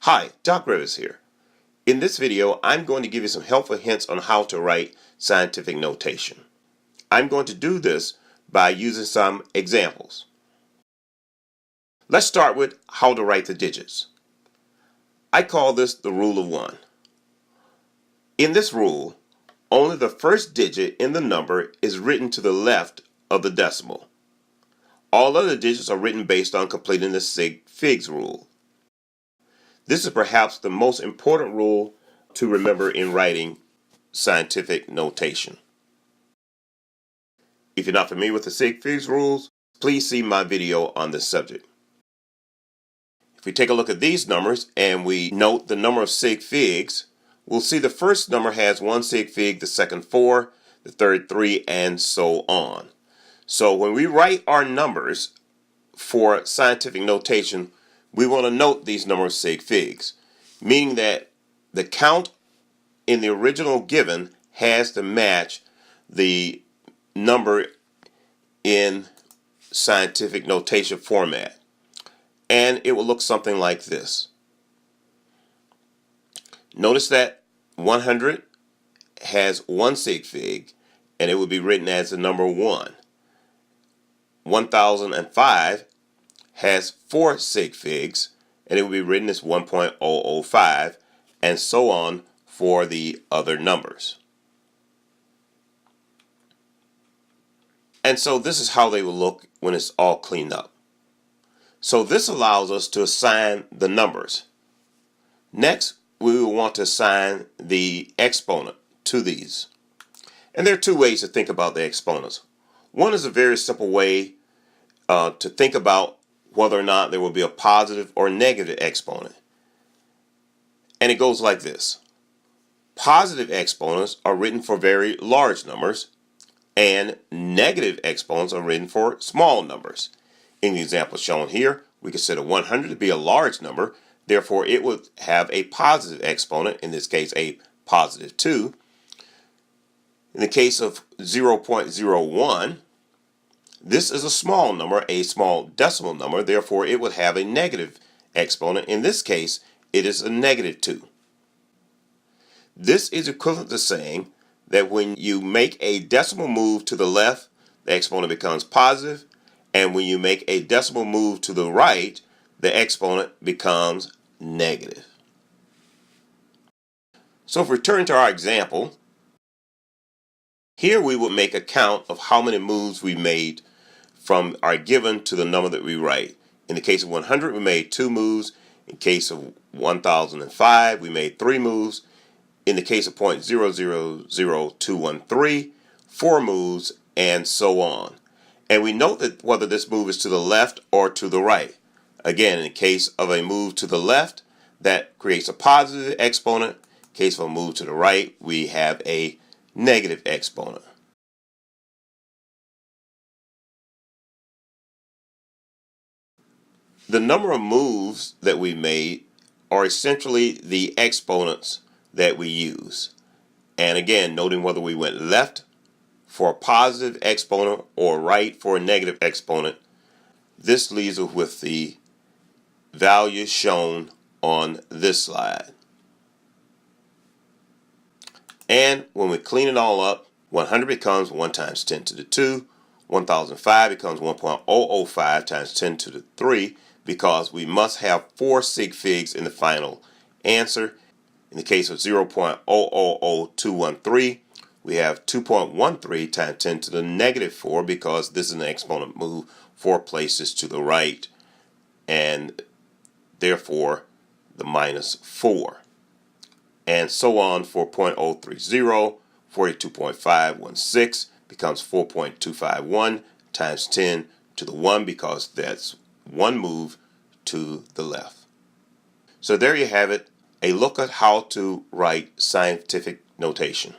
Hi, Doc Rivers here. In this video, I'm going to give you some helpful hints on how to write scientific notation. I'm going to do this by using some examples. Let's start with how to write the digits. I call this the rule of 1. In this rule, only the first digit in the number is written to the left of the decimal. All other digits are written based on completing the Sig Figs rule. This is perhaps the most important rule to remember in writing scientific notation. If you're not familiar with the Sig Figs rules, please see my video on this subject. If we take a look at these numbers and we note the number of Sig Figs, we'll see the first number has 1 Sig Fig, the second 4, the third 3, and so on. So when we write our numbers for scientific notation, we want to note these number of Sig Figs, meaning that the count in the original given has to match the number in scientific notation format. And it will look something like this. Notice that 100 has 1 Sig Fig, and it would be written as the number 1. 1005 has 4 Sig Figs, and it will be written as 1.005, and so on for the other numbers. And so this is how they will look when it's all cleaned up. So this allows us to assign the numbers. Next, we will want to assign the exponent to these. And there are two ways to think about the exponents. One is a very simple way to think about whether or not there will be a positive or negative exponent. And it goes like this. Positive exponents are written for very large numbers, and negative exponents are written for small numbers. In the example shown here, we consider 100 to be a large number, therefore it would have a positive exponent, in this case a positive 2. In the case of 0.01, this is a small number, a small decimal number, therefore it would have a negative exponent. In this case, it is a negative 2. This is equivalent to saying that when you make a decimal move to the left, the exponent becomes positive, and when you make a decimal move to the right, the exponent becomes negative. So if we return to our example, here we would make a count of how many moves we made from our given to the number that we write. In the case of 100, we made 2 moves. In the case of 1005, we made 3 moves. In the case of 0.000213, 4 moves, and so on. And we note that whether this move is to the left or to the right. Again, in the case of a move to the left, that creates a positive exponent. In the case of a move to the right, we have a negative exponent. The number of moves that we made are essentially the exponents that we use. And again, noting whether we went left for a positive exponent or right for a negative exponent, this leaves us with the values shown on this slide. And when we clean it all up, 100 becomes 1 times 10 to the 2, 1005 becomes 1.005 times 10 to the 3, because we must have 4 Sig Figs in the final answer. In the case of 0.000213, we have 2.13 times 10 to the negative 4, because this is an exponent move 4 places to the right, and therefore the minus 4. And so on for 0.030, 42.516 becomes 4.251 times 10 to the 1, because that's 1 move to the left. So there you have it, a look at how to write scientific notation.